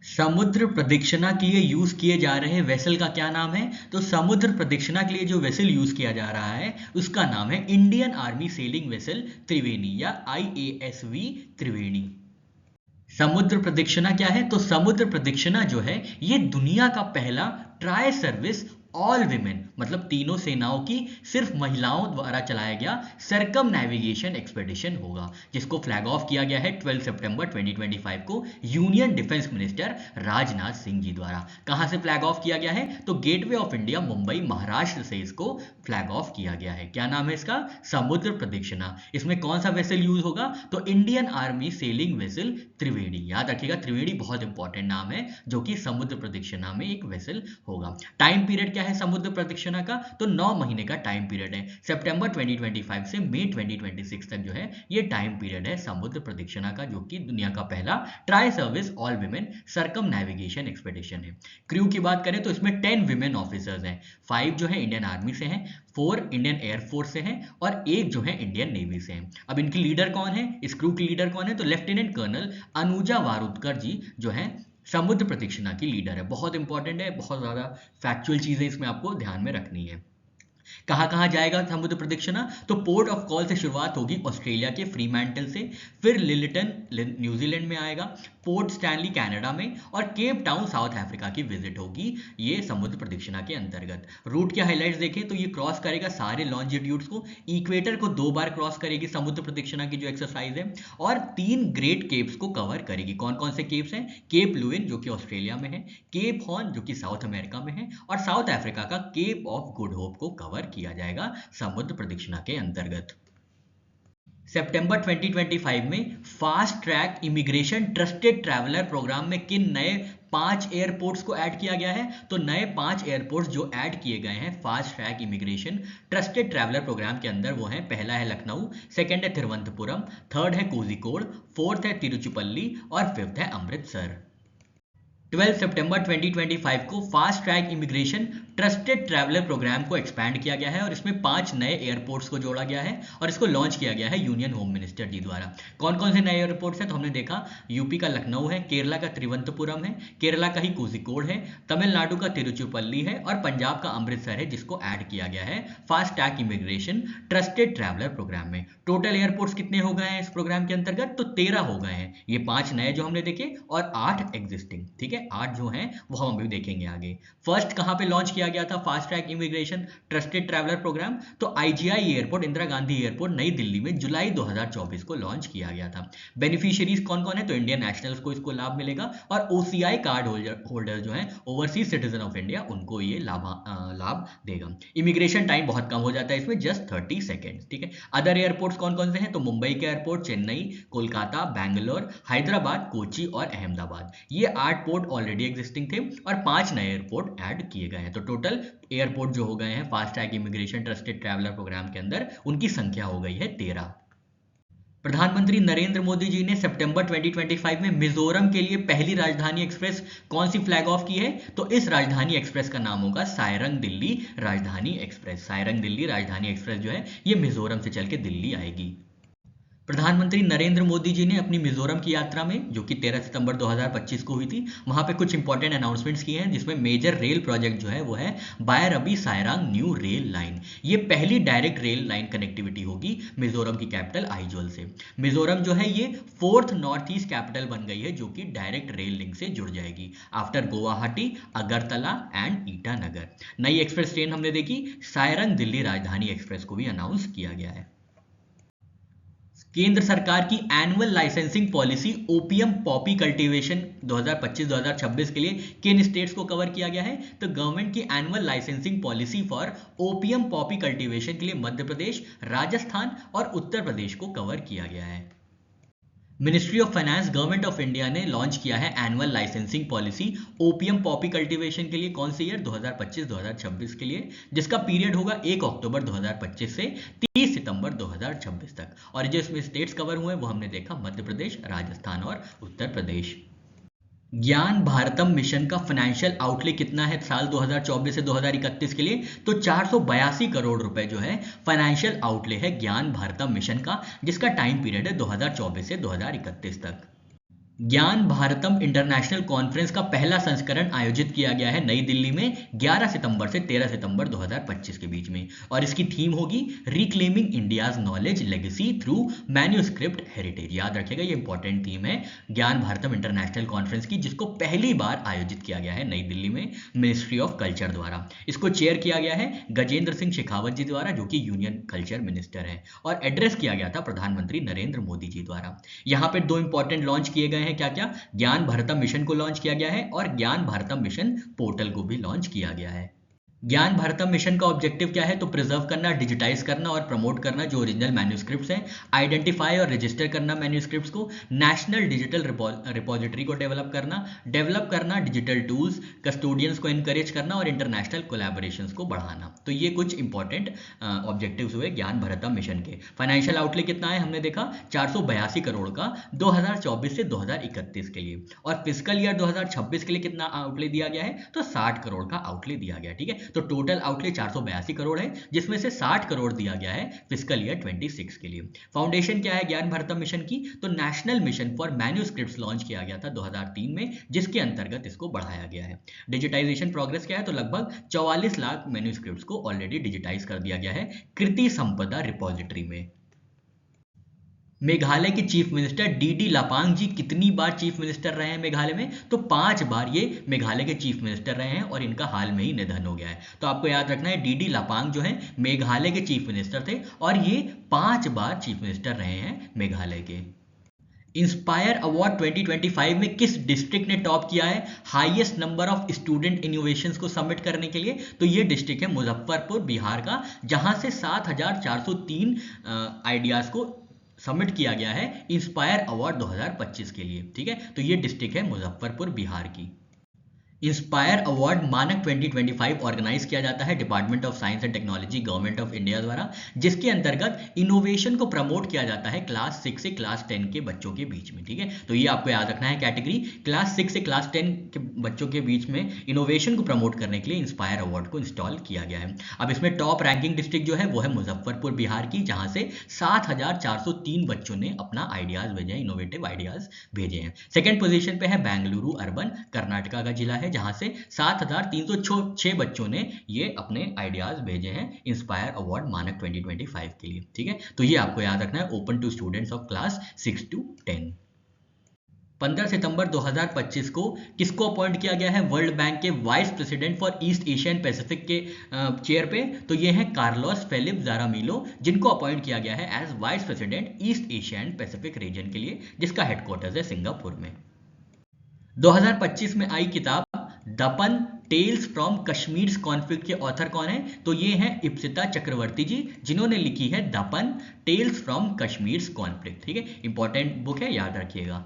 समुद्र प्रदक्षिणा के लिए यूज किए जा रहे वेसल का क्या नाम है? तो समुद्र प्रदक्षिणा के लिए जो वेसल यूज किया जा रहा है उसका नाम है इंडियन आर्मी सेलिंग वेसल त्रिवेणी या IASV त्रिवेणी। समुद्र प्रदक्षिणा क्या है? तो समुद्र प्रदक्षिणा जो है ये दुनिया का पहला ट्राई सर्विस ऑल विमेन मतलब तीनों सेनाओं की सिर्फ महिलाओं द्वारा चलाया गया सरकम नेविगेशन एक्सपेडिशन होगा, जिसको फ्लैग ऑफ किया गया है 12 सितंबर 2025 को union defence minister Rajnath Singh ji द्वारा। कहां से फ्लैग ऑफ किया गया है? तो gateway of India Mumbai Maharashtra से इसको फ्लैग ऑफ किया गया है। क्या नाम है इसका? समुद्र प्रदक्षिणा। इसमें कौन सा वेसल यूज होगा? तो इंडियन आर्मी सेलिंग वेसल त्रिवेणी। याद रखिएगा त्रिवेणी बहुत इंपॉर्टेंट नाम है जो कि समुद्र प्रदक्षिणा में एक वेसल होगा। टाइम पीरियड क्या है समुद्र प्रदक्षिणा का? तो 9 महीने का टाइम पीरियड है। सितंबर 2025 से मई 2026 तक जो है ये टाइम पीरियड है समुद्र प्रदक्षिणा का, जो कि दुनिया का पहला tri service all women circumnavigation expedition है। क्रू की बात करें तो इसमें 10 विमेन ऑफिसर्स हैं। 5 जो है इंडियन आर्मी से हैं, 4 इंडियन एयरफोर्स से हैं और एक जो है इंडियन नेवी से हैं। अब इनकी लीडर कौन है? इस क्रू की लीडर कौन है? तो लेफ्टिनेंट कर्नल अनुजा वारूदकर जी जो है समुद्र प्रदक्षिणा की लीडर है। बहुत इंपॉर्टेंट है, बहुत ज्यादा फैक्चुअल चीजें इसमें आपको ध्यान में रखनी है। कहां कहां जाएगा समुद्र प्रदक्षिणा? तो पोर्ट ऑफ कॉल से शुरुआत होगी ऑस्ट्रेलिया के फ्रीमैंटल से, फिर लिलिटन न्यूजीलैंड में आएगा, पोर्ट स्टैनली कनाडा में और केप टाउन साउथ अफ्रीका की विजिट होगी ये समुद्र प्रदक्षिणा के अंतर्गत। रूट के हाइलाइट्स देखें तो ये क्रॉस करेगा सारे लॉन्जिट्यूड्स को, इक्वेटर को 2 बार क्रॉस करेगी समुद्र प्रदक्षिणा की जो एक्सरसाइज है, और 3 ग्रेट केप्स को कवर करेगी। कौन कौन से केप्स हैं? केप लुइन जो कि ऑस्ट्रेलिया में है, केप हॉर्न जो कि साउथ अमेरिका में है और साउथ अफ्रीका का केप ऑफ गुड होप को कवर किया जाएगा समुद्र प्रदक्षिणा के अंतर्गत। सितंबर 2025 में fast track immigration trusted traveller programme में किन नए 5 एयरपोर्ट्स को ऐड किया गया है? तो नए 5 एयरपोर्ट्स जो ऐड किए गए हैं fast track immigration trusted traveller programme के अंदर वो है, पहला है लखनऊ, सेकंड है तिरुवनंतपुरम, थर्ड है कोझिकोड, फोर्थ है तिरुचिपल्ली और फिफ्थ है अमृतसर। 12 सितंबर 2025 को fast track immigration trusted traveller programme को एक्सपैंड किया गया है और इसमें 5 नए एयरपोर्ट्स को जोड़ा गया है और इसको लॉन्च किया गया है यूनियन होम मिनिस्टर जी द्वारा। कौन कौन से नए एयरपोर्ट्स हैं? तो हमने देखा यूपी का लखनऊ है, केरला का तिरुवनंतपुरम है, केरला का ही कोझिकोड है, तमिलनाडु का तिरुचिपल्ली है और पंजाब का अमृतसर है, जिसको ऐड किया गया है fast track immigration trusted traveller programme में। टोटल एयरपोर्ट्स कितने हो गए हैं इस प्रोग्राम के अंतर्गत? तो 13 हो गए हैं। ये 5 नए जो हमने देखे और 8 एग्जिस्टिंग, ठीक है, 8 जो हैं वो हम अभी देखेंगे आगे। फर्स्ट कहां पे लॉन्च किया गया था fast track immigration trusted traveller programme? तो IGI airport, Indira Gandhi airport नई दिल्ली में जुलाई 2024 को लॉन्च किया गया था। बेनिफिशियरीज कौन कौन है? तो इंडियन नेशनल्स को इसको लाभ मिलेगा और OCI कार्ड होल्डर जो है ओवरसीज सिटीजन ऑफ इंडिया उनको ये लाभ देगा। इमिग्रेशन टाइम बहुत कम हो जाता है इसमें, जस्ट 30 सेकेंड, ठीक है। अदर एयरपोर्ट्स कौन कौन से हैं? तो मुंबई के एयरपोर्ट, चेन्नई, कोलकाता, बैंगलोर, हैदराबाद, कोची और अहमदाबाद, ये 8 पोर्ट ऑलरेडी एग्जिस्टिंग थे और 5 नए एयरपोर्ट ऐड किए गए हैं। तो टोटल एयरपोर्ट जो हो गए हैं fast track immigration trusted traveller programme के अंदर उनकी संख्या हो गई है 13। प्रधानमंत्री नरेंद्र मोदी जी ने सितंबर 2025 में मिजोरम के लिए पहली राजधानी एक्सप्रेस कौन सी फ्लैग ऑफ की है? तो इस राजधानी एक्सप्रेस का नाम होगा सायरंग दिल्ली राजधानी एक्सप्रेस। सायरंग दिल्ली राजधानी एक्सप्रेस जो है ये मिजोरम से चल के दिल्ली आएगी। प्रधानमंत्री नरेंद्र मोदी जी ने अपनी मिजोरम की यात्रा में, जो कि 13 सितंबर 2025 को हुई थी, वहां पे कुछ इंपॉर्टेंट अनाउंसमेंट्स किए हैं, जिसमें मेजर रेल प्रोजेक्ट जो है वो है बायरबी सायरांग न्यू रेल लाइन। ये पहली डायरेक्ट रेल लाइन कनेक्टिविटी होगी मिजोरम की कैपिटल आइजोल से। मिजोरम जो है ये 4th नॉर्थ ईस्ट कैपिटल बन गई है, जो कि डायरेक्ट रेल लिंक से जुड़ जाएगी आफ्टर गुवाहाटी, अगरतला एंड ईटानगर। नई एक्सप्रेस ट्रेन हमने देखी, सायरंग दिल्ली राजधानी एक्सप्रेस को भी अनाउंस किया गया है। केंद्र सरकार की annual licensing policy opium poppy cultivation 2025-2026 के लिए किन स्टेट्स को कवर किया गया है? तो गवर्नमेंट की annual licensing policy for opium poppy cultivation के लिए मध्य प्रदेश, राजस्थान और उत्तर प्रदेश को कवर किया गया है। Ministry of finance government of India ने लॉन्च किया है annual licensing policy opium poppy cultivation के लिए। कौन से ईयर? 2025-2026 के लिए, जिसका पीरियड होगा 1 अक्टूबर 2025 से 30 सितंबर 2026 तक। और जो इसमें स्टेट्स कवर हुए वो हमने देखा, मध्य प्रदेश, राजस्थान और उत्तर प्रदेश। ज्ञान भारतम मिशन का फाइनेंशियल आउटले कितना है साल 2024 से 2031 के लिए? तो 482 करोड़ रुपए जो है फाइनेंशियल आउटले है ज्ञान भारतम मिशन का, जिसका टाइम पीरियड है 2024 से 2031 तक। ज्ञान भारतम इंटरनेशनल कॉन्फ्रेंस का पहला संस्करण आयोजित किया गया है नई दिल्ली में 11 सितंबर से 13 सितंबर 2025 के बीच में, और इसकी थीम होगी reclaiming India's knowledge legacy through manuscript heritage. याद रखिएगा, ये इंपॉर्टेंट थीम है ज्ञान भारतम इंटरनेशनल कॉन्फ्रेंस की, जिसको पहली बार आयोजित किया गया है नई दिल्ली में मिनिस्ट्री ऑफ कल्चर द्वारा। इसको चेयर किया गया है गजेंद्र सिंह शेखावत जी द्वारा, जो कि यूनियन कल्चर मिनिस्टर है, और एड्रेस किया गया था प्रधानमंत्री नरेंद्र मोदी जी द्वारा। यहाँ पे दो इंपॉर्टेंट लॉन्च किए गए हैं, क्या क्या? ज्ञान भारतम मिशन को लॉन्च किया गया है और ज्ञान भारतम मिशन पोर्टल को भी लॉन्च किया गया है। ज्ञान भारतम मिशन का ऑब्जेक्टिव क्या है? तो प्रिजर्व करना, डिजिटाइज करना और प्रमोट करना जो ओरिजिनल मैन्यूस्क्रिप्ट्स हैं, आइडेंटिफाई और रजिस्टर करना मैन्यूस्क्रिप्ट्स को, नेशनल डिजिटल रिपोजिटरी को डेवलप करना डिजिटल टूल्स, कस्टोडियंस को इनकरेज करना और इंटरनेशनल कोलैबोरेशंस को बढ़ाना। तो ये कुछ इंपॉर्टेंट ऑब्जेक्टिव्स हुए ज्ञान भारतम मिशन के। फाइनेंशियल आउटले कितना है हमने देखा, 482 करोड़ का 2024 से 2031 के लिए, और फिस्कल ईयर 2026 के लिए कितना आउटले दिया गया है? तो 60 करोड़ का आउटले दिया गया। ठीक है, तो टोटल आउटले 482 करोड़ है, जिसमें से 60 करोड़ दिया गया है फिस्कल ईयर 26 के लिए। फाउंडेशन क्या है ज्ञान भारतम मिशन की? तो national mission for manuscripts launch किया गया था 2003 में, जिसके अंतर्गत इसको बढ़ाया गया है। डिजिटाइजेशन प्रोग्रेस क्या है? तो लगभग 44 लाख मैन्यूस्क्रिप्ट्स को ऑलरेडी डिजिटाइज कर दिया गया है कृति संपदा रिपोजिटरी में। मेघालय के चीफ मिनिस्टर डीडी लापांग जी कितनी बार चीफ मिनिस्टर रहे हैं मेघालय में? तो 5 बार ये मेघालय के चीफ मिनिस्टर रहे हैं, और इनका हाल में ही निधन हो गया है। तो आपको याद रखना है, डीडी लापांग जो है मेघालय के चीफ मिनिस्टर थे, और ये 5 बार चीफ मिनिस्टर रहे हैं मेघालय के। इंस्पायर अवार्ड 2025 में किस डिस्ट्रिक्ट ने टॉप किया है highest number of student innovations को सबमिट करने के लिए? तो ये डिस्ट्रिक्ट है मुजफ्फरपुर बिहार का, जहां से 7403 आइडियाज को सबमिट किया गया है इंस्पायर अवार्ड 2025 के लिए। ठीक है, तो ये डिस्ट्रिक्ट है मुजफ्फरपुर बिहार की। इंस्पायर अवार्ड मानक 2025 ऑर्गेनाइज किया जाता है department of science and technology government of India द्वारा, जिसके अंतर्गत इनोवेशन को प्रमोट किया जाता है क्लास 6 से क्लास 10 के बच्चों के बीच में। ठीक है, तो ये आपको याद रखना है कैटेगरी, क्लास 6 से क्लास 10 के बच्चों के बीच में इनोवेशन को प्रमोट करने के लिए इंस्पायर अवार्ड को इंस्टॉल किया गया है। अब इसमें टॉप रैंकिंग डिस्ट्रिक्ट जो है वो है मुजफ्फरपुर बिहार की, जहां से 7403 बच्चों ने अपना आइडियाज भेजे हैं, इनोवेटिव आइडियाज भेजे हैं। सेकेंड पोजीशन पे है बेंगलुरु अर्बन, कर्नाटका का जिला है, जहां से 7306 बच्चों ने ये अपने आइडियाज भेजे हैं इंस्पायर अवार्ड मानक 2025 के लिए। ठीक है, तो ये आपको याद रखना है, open to students of class 6 to 10। 15 सितंबर 2025 को किसको अपॉइंट किया गया है वर्ल्ड बैंक के vice president for East Asian Pacific के चेयर पे? तो ये हैं कार्लोस फेलिप जारामिलो, जिनको अपॉइंट किया गया है as vice president East Asian Pacific region के लिए, जिसका हेडक्वार्टर्स है सिंगापुर में। 2025 में आई किताब दपन टेल्स फ्रॉम कश्मीर कॉन्फ्लिक्ट के ऑथर कौन है? तो ये हैं इप्सिता चक्रवर्ती जी, जिन्होंने लिखी है दपन टेल्स फ्रॉम कश्मीर कॉन्फ्लिक्ट। ठीक है, इंपॉर्टेंट बुक है, याद रखिएगा।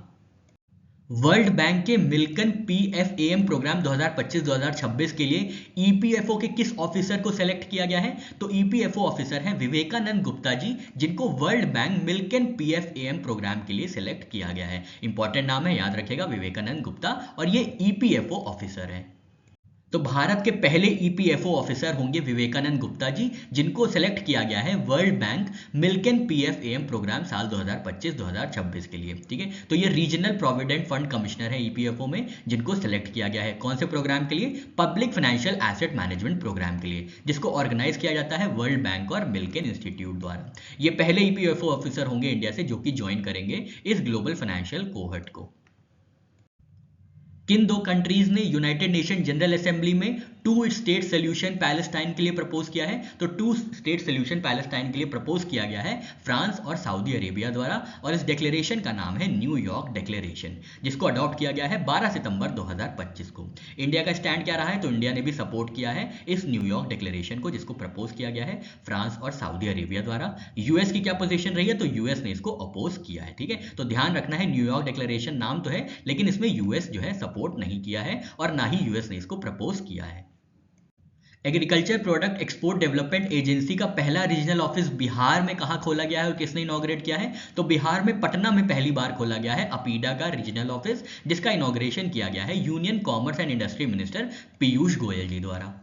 वर्ल्ड बैंक के मिल्कन PFAM प्रोग्राम 2025-2026 के लिए EPFO के किस ऑफिसर को सेलेक्ट किया गया है? तो EPFO ऑफिसर हैं विवेकानंद गुप्ता जी, जिनको वर्ल्ड बैंक मिल्कन PFAM प्रोग्राम के लिए सेलेक्ट किया गया है। इंपॉर्टेंट नाम है, याद रखेगा, विवेकानंद गुप्ता, और ये EPFO ऑफिसर हैं। तो भारत के पहले EPFO ऑफिसर होंगे विवेकानंद गुप्ता जी, जिनको सेलेक्ट किया गया है वर्ल्ड बैंक मिल्कन PFAM प्रोग्राम साल 2025-2026 के लिए। ठीक है, तो ये रीजनल प्रोविडेंट फंड कमिश्नर है EPFO में, जिनको सेलेक्ट किया गया है कौन से प्रोग्राम के लिए? Public financial asset management programme के लिए, जिसको ऑर्गेनाइज किया जाता है वर्ल्ड बैंक और मिल्कन इंस्टीट्यूट द्वारा। ये पहले EPFO ऑफिसर होंगे इंडिया से जो कि ज्वाइन करेंगे इस ग्लोबल फाइनेंशियल कोहर्ट को। किन दो कंट्रीज ने यूनाइटेड नेशन जनरल असेंबली में 2 स्टेट सोल्यूशन पैलेस्टाइन के लिए प्रपोज किया है? तो 2 स्टेट सोल्यूशन पैलेस्टाइन के लिए प्रपोज किया गया है फ्रांस और सऊदी अरेबिया द्वारा, और इस डिक्लेरेशन का नाम है न्यूयॉर्क डिक्लेरेशन, जिसको अडॉप्ट किया गया है 12 सितंबर 2025 को। इंडिया का स्टैंड क्या रहा है? तो इंडिया ने भी सपोर्ट किया है इस न्यूयॉर्क डिक्लेरेशन को, जिसको प्रपोज किया गया है फ्रांस और सऊदी अरेबिया द्वारा। यूएस की क्या पोजीशन रही है? तो यूएस ने इसको अपोज किया है। ठीक है, तो ध्यान रखना है, न्यूयॉर्क डिक्लेरेशन नाम तो है, लेकिन इसमें यूएस जो है सपोर्ट नहीं किया है, और ना ही यूएस ने इसको प्रपोज किया है। Agriculture product export development agency का पहला रीजनल ऑफिस बिहार में कहाँ खोला गया है और किसने इनॉग्रेट किया है? तो बिहार में पटना में पहली बार खोला गया है अपीडा का रीजनल ऑफिस, जिसका इनॉग्रेशन किया गया है union commerce and industry minister Piyush Goyal ji द्वारा।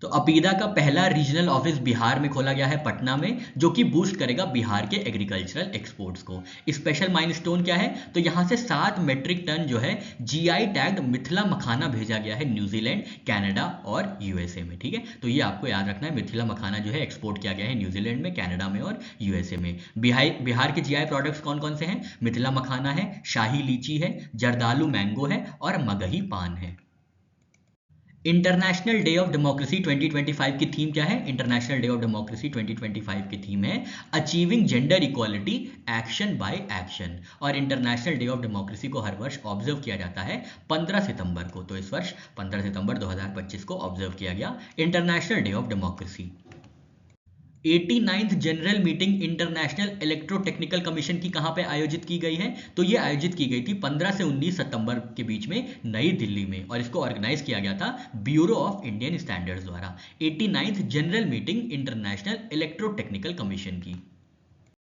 तो अपीदा का पहला रीजनल ऑफिस बिहार में खोला गया है, पटना में, जो कि बूस्ट करेगा बिहार के एग्रीकल्चरल एक्सपोर्ट्स को। स्पेशल माइलस्टोन क्या है, तो यहाँ से 7 मेट्रिक टन जो है जीआई टैग्ड मिथिला मखाना भेजा गया है न्यूजीलैंड, कनाडा और यूएसए में। ठीक है, तो ये आपको याद रखना है, मिथिला मखाना जो है एक्सपोर्ट किया गया है न्यूजीलैंड में, कनाडा में और यूएसए में। बिहार के जीआई प्रोडक्ट्स कौन कौन से हैं? मिथिला मखाना है, शाही लीची है, जर्दालू मैंगो है और मगही पान है। इंटरनेशनल डे ऑफ डेमोक्रेसी 2025 की थीम क्या है? इंटरनेशनल डे ऑफ डेमोक्रेसी 2025 की थीम है achieving gender equality action by action. और इंटरनेशनल डे ऑफ डेमोक्रेसी को हर वर्ष ऑब्जर्व किया जाता है 15 सितंबर को। तो इस वर्ष 15 सितंबर 2025 को ऑब्जर्व किया गया international day of democracy. 89th general meeting international electrotechnical commission की कहां पे आयोजित की गई है? तो ये आयोजित की गई थी 15 से 19 सितंबर के बीच में नई दिल्ली में, और इसको ऑर्गेनाइज किया गया था ब्यूरो ऑफ इंडियन स्टैंडर्ड्स द्वारा। 89th general meeting international electrotechnical commission की।